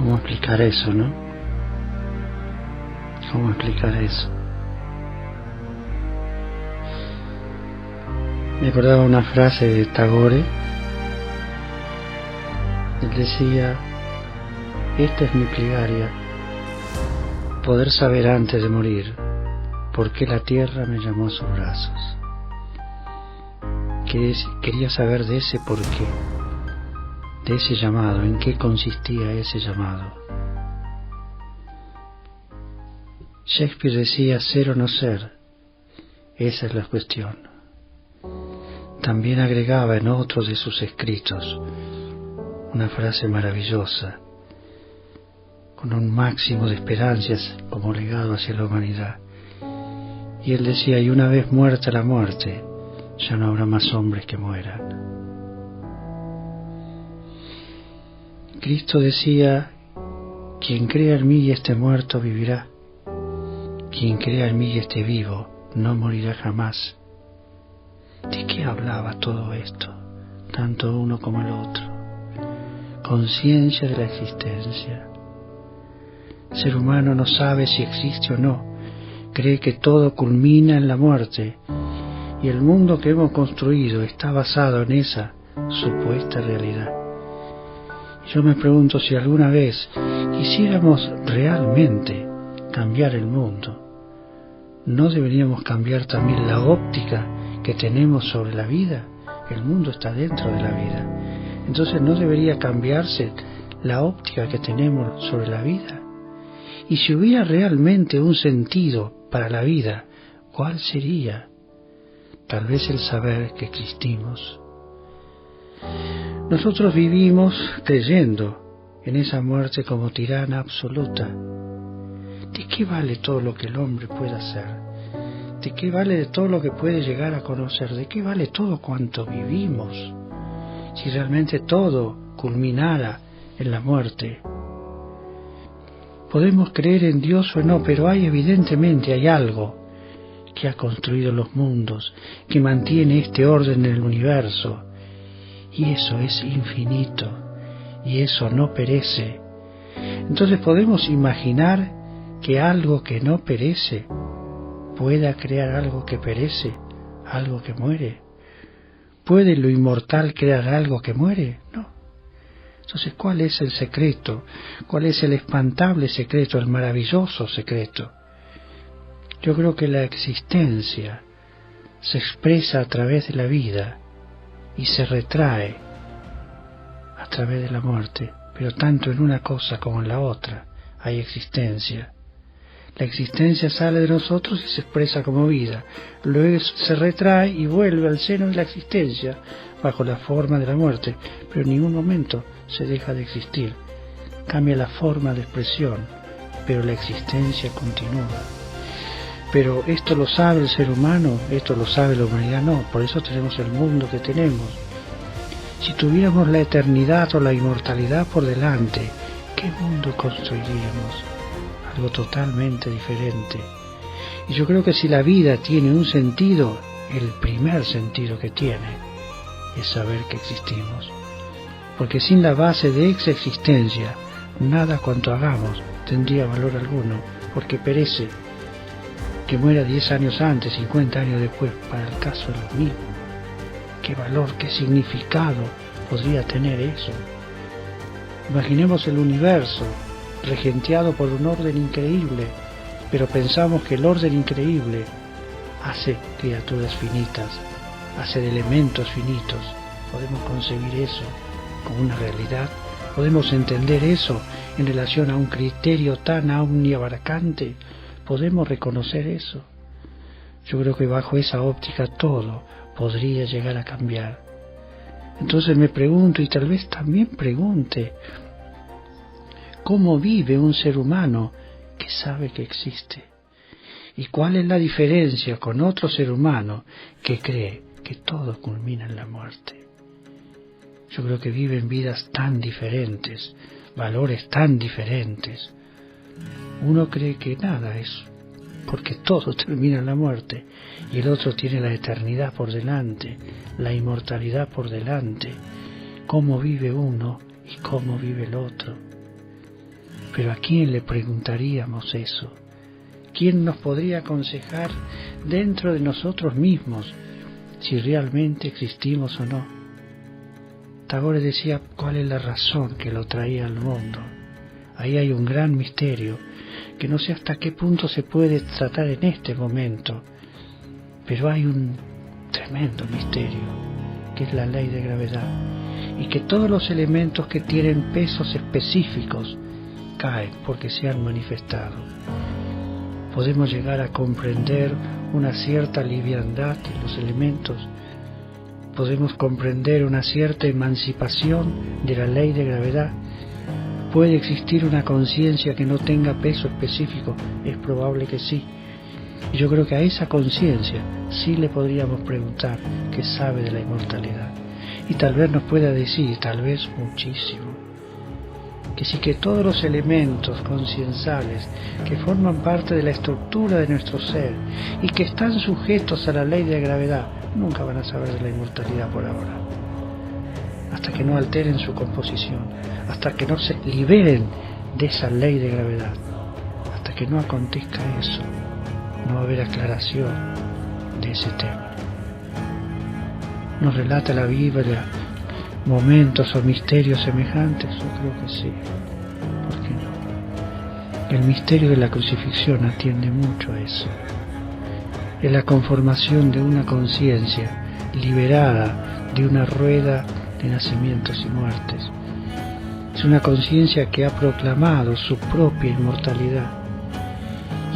¿Cómo explicar eso, no? ¿Cómo explicar eso? Me acordaba una frase de Tagore. Él decía: esta es mi plegaria, poder saber antes de morir por qué la tierra me llamó a sus brazos. Quería saber de ese por qué, de ese llamado, en qué consistía ese llamado. Shakespeare decía: ser o no ser, esa es la cuestión. También agregaba en otros de sus escritos una frase maravillosa, con un máximo de esperanzas como legado hacia la humanidad. Y él decía: y una vez muerta la muerte, ya no habrá más hombres que mueran. Cristo decía: quien crea en mí y esté muerto vivirá. Quien crea en mí y esté vivo no morirá jamás. ¿De qué hablaba todo esto, tanto uno como el otro? Conciencia de la existencia. El ser humano no sabe si existe o no, cree que todo culmina en la muerte, y el mundo que hemos construido está basado en esa supuesta realidad. Yo me pregunto si alguna vez quisiéramos realmente cambiar el mundo, ¿no deberíamos cambiar también la óptica que tenemos sobre la vida? El mundo está dentro de la vida. Entonces, ¿no debería cambiarse la óptica que tenemos sobre la vida? Y si hubiera realmente un sentido para la vida, ¿cuál sería? Tal vez el saber que existimos. Nosotros vivimos creyendo en esa muerte como tirana absoluta. ¿De qué vale todo lo que el hombre puede hacer? ¿De qué vale de todo lo que puede llegar a conocer? ¿De qué vale todo cuanto vivimos? Si realmente todo culminara en la muerte. Podemos creer en Dios o no, pero evidentemente hay algo que ha construido los mundos, que mantiene este orden en el universo, y eso es infinito, y eso no perece. Entonces podemos imaginar que algo que no perece pueda crear algo que perece, algo que muere. ¿Puede lo inmortal crear algo que muere? No. Entonces, ¿cuál es el secreto? ¿Cuál es el espantable secreto, el maravilloso secreto? Yo creo que la existencia se expresa a través de la vida y se retrae a través de la muerte, pero tanto en una cosa como en la otra hay existencia. La existencia sale de nosotros y se expresa como vida, luego se retrae y vuelve al seno de la existencia bajo la forma de la muerte, pero en ningún momento se deja de existir. Cambia la forma de expresión, pero la existencia continúa. Pero esto lo sabe el ser humano, esto lo sabe la humanidad, no, por eso tenemos el mundo que tenemos. Si tuviéramos la eternidad o la inmortalidad por delante, ¿qué mundo construiríamos? Algo totalmente diferente. Y yo creo que si la vida tiene un sentido, el primer sentido que tiene es saber que existimos. Porque sin la base de esa existencia, nada cuanto hagamos tendría valor alguno, porque perece. Que muera 10 años antes, 50 años después, para el caso es lo mismo. ¿Qué valor, qué significado podría tener eso? Imaginemos el universo regenteado por un orden increíble, pero pensamos que el orden increíble hace criaturas finitas, hace de elementos finitos. Podemos concebir eso como una realidad, podemos entender eso en relación a un criterio tan omniabarcante, podemos reconocer eso. Yo creo que bajo esa óptica todo podría llegar a cambiar. Entonces me pregunto, y tal vez también pregunte, ¿cómo vive un ser humano que sabe que existe? ¿Y cuál es la diferencia con otro ser humano que cree que todo culmina en la muerte? Yo creo que viven vidas tan diferentes, valores tan diferentes. Uno cree que nada es, porque todo termina en la muerte, y el otro tiene la eternidad por delante, la inmortalidad por delante. ¿Cómo vive uno y cómo vive el otro? Pero ¿a quién le preguntaríamos eso? ¿Quién nos podría aconsejar dentro de nosotros mismos si realmente existimos o no? Tagore decía cuál es la razón que lo traía al mundo. Ahí hay un gran misterio que no sé hasta qué punto se puede tratar en este momento, pero hay un tremendo misterio que es la ley de gravedad, y que todos los elementos que tienen pesos específicos caen porque se han manifestado. Podemos llegar a comprender una cierta liviandad en los elementos, podemos comprender una cierta emancipación de la ley de gravedad. ¿Puede existir una conciencia que no tenga peso específico? Es probable que sí. Y yo creo que a esa conciencia sí le podríamos preguntar qué sabe de la inmortalidad. Y tal vez nos pueda decir, tal vez muchísimo, que sí, que todos los elementos conscienciales que forman parte de la estructura de nuestro ser y que están sujetos a la ley de gravedad nunca van a saber de la inmortalidad por ahora, hasta que no alteren su composición, hasta que no se liberen de esa ley de gravedad, hasta que no acontezca eso, no va a haber aclaración de ese tema. ¿Nos relata la Biblia momentos o misterios semejantes? Yo creo que sí. ¿Por qué no? El misterio de la crucifixión atiende mucho a eso. Es la conformación de una conciencia liberada de una rueda de nacimientos y muertes. Es una conciencia que ha proclamado su propia inmortalidad,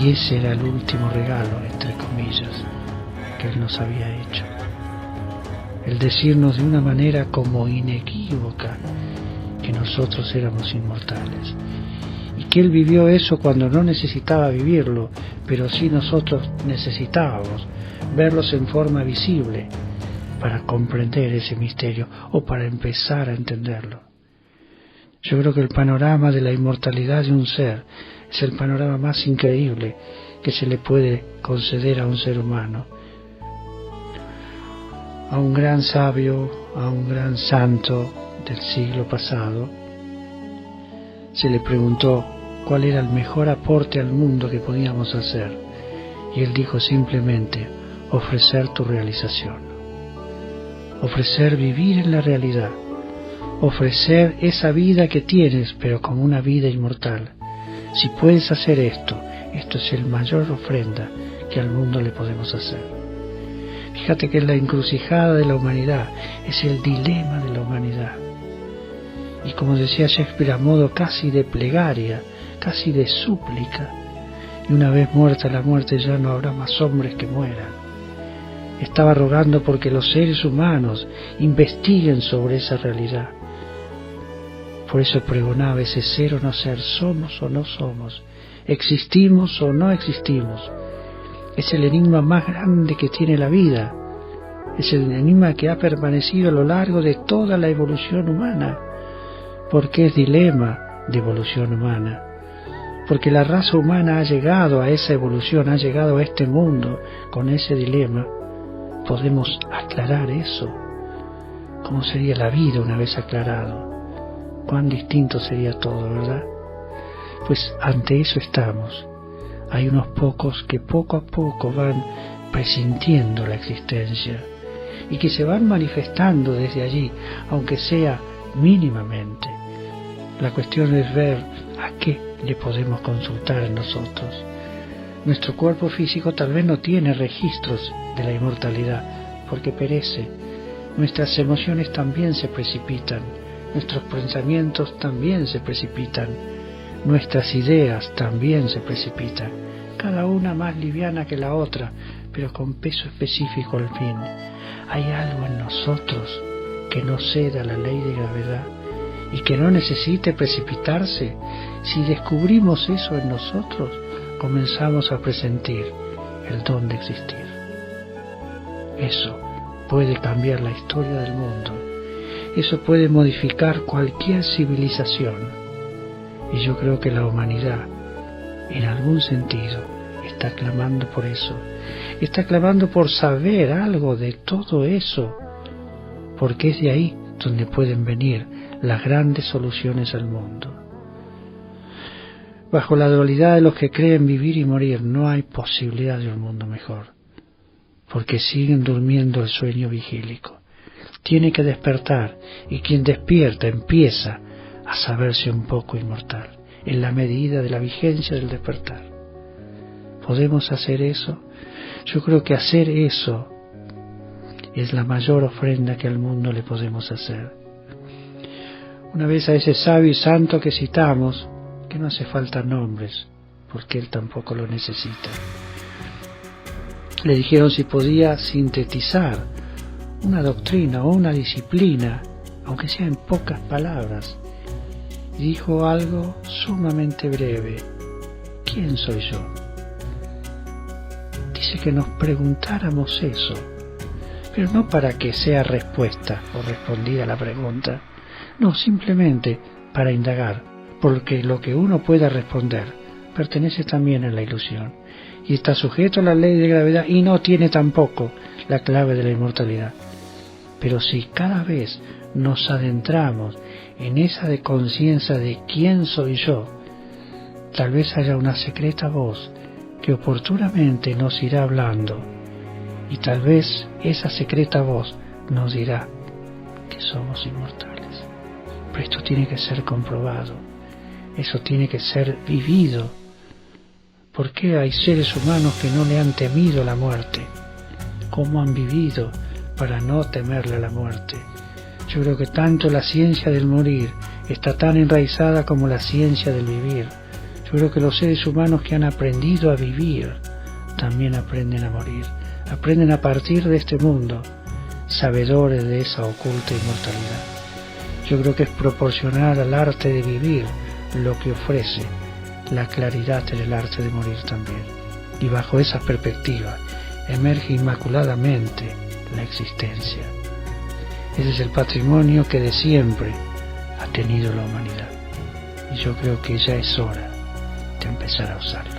y ese era el último regalo, entre comillas, que Él nos había hecho. El decirnos de una manera como inequívoca que nosotros éramos inmortales, y que Él vivió eso cuando no necesitaba vivirlo, pero sí nosotros necesitábamos verlos en forma visible para comprender ese misterio o para empezar a entenderlo. Yo creo que el panorama de la inmortalidad de un ser es el panorama más increíble que se le puede conceder a un ser humano. A un gran sabio, a un gran santo del siglo pasado, se le preguntó cuál era el mejor aporte al mundo que podíamos hacer, y él dijo simplemente: ofrecer tu realización, ofrecer vivir en la realidad, ofrecer esa vida que tienes, pero como una vida inmortal. Si puedes hacer esto, esto es el mayor ofrenda que al mundo le podemos hacer. Fíjate que es la encrucijada de la humanidad, es el dilema de la humanidad. Y como decía Shakespeare, a modo casi de plegaria, casi de súplica, y una vez muerta la muerte ya no habrá más hombres que mueran. Estaba rogando porque los seres humanos investiguen sobre esa realidad. Por eso pregonaba ese ser o no ser, somos o no somos, existimos o no existimos. Es el enigma más grande que tiene la vida, es el enigma que ha permanecido a lo largo de toda la evolución humana. ¿Por qué es dilema de evolución humana? Porque la raza humana ha llegado a esa evolución, ha llegado a este mundo con ese dilema. Podemos aclarar eso. ¿Cómo sería la vida una vez aclarado? Cuán distinto sería todo, ¿verdad? Pues ante eso estamos. Hay unos pocos que poco a poco van presintiendo la existencia y que se van manifestando desde allí, aunque sea mínimamente. La cuestión es ver a qué le podemos consultar en nosotros. Nuestro cuerpo físico tal vez no tiene registros de la inmortalidad porque perece. Nuestras emociones también se precipitan, nuestros pensamientos también se precipitan, nuestras ideas también se precipitan, cada una más liviana que la otra, pero con peso específico al fin. Hay algo en nosotros que no ceda a la ley de gravedad y que no necesite precipitarse. Si descubrimos eso en nosotros, comenzamos a presentir el don de existir. Eso puede cambiar la historia del mundo. Eso puede modificar cualquier civilización. Y yo creo que la humanidad, en algún sentido, está clamando por eso. Está clamando por saber algo de todo eso, porque es de ahí donde pueden venir las grandes soluciones al mundo. Bajo la dualidad de los que creen vivir y morir, no hay posibilidad de un mundo mejor, porque siguen durmiendo el sueño vigílico. Tiene que despertar, y quien despierta empieza a saberse un poco inmortal, en la medida de la vigencia del despertar. ¿Podemos hacer eso? Yo creo que hacer eso es la mayor ofrenda que al mundo le podemos hacer. Una vez a ese sabio y santo que citamos, que no hace falta nombres, porque él tampoco lo necesita, le dijeron si podía sintetizar una doctrina o una disciplina, aunque sea en pocas palabras, y dijo algo sumamente breve: ¿quién soy yo? Dice que nos preguntáramos eso, pero no para que sea respuesta o respondida la pregunta, no, simplemente para indagar, porque lo que uno pueda responder pertenece también a la ilusión, y está sujeto a la ley de gravedad y no tiene tampoco la clave de la inmortalidad. Pero si cada vez nos adentramos en esa de conciencia de quién soy yo, tal vez haya una secreta voz que oportunamente nos irá hablando, y tal vez esa secreta voz nos dirá que somos inmortales. Pero esto tiene que ser comprobado, eso tiene que ser vivido. ¿Por qué hay seres humanos que no le han temido la muerte? ¿Cómo han vivido para no temerle a la muerte? Yo creo que tanto la ciencia del morir está tan enraizada como la ciencia del vivir. Yo creo que los seres humanos que han aprendido a vivir también aprenden a morir, aprenden a partir de este mundo, sabedores de esa oculta inmortalidad. Yo creo que es proporcional al arte de vivir lo que ofrece la claridad en el arte de morir también. Y bajo esa perspectiva emerge inmaculadamente la existencia. Ese es el patrimonio que de siempre ha tenido la humanidad. Y yo creo que ya es hora de empezar a usarlo.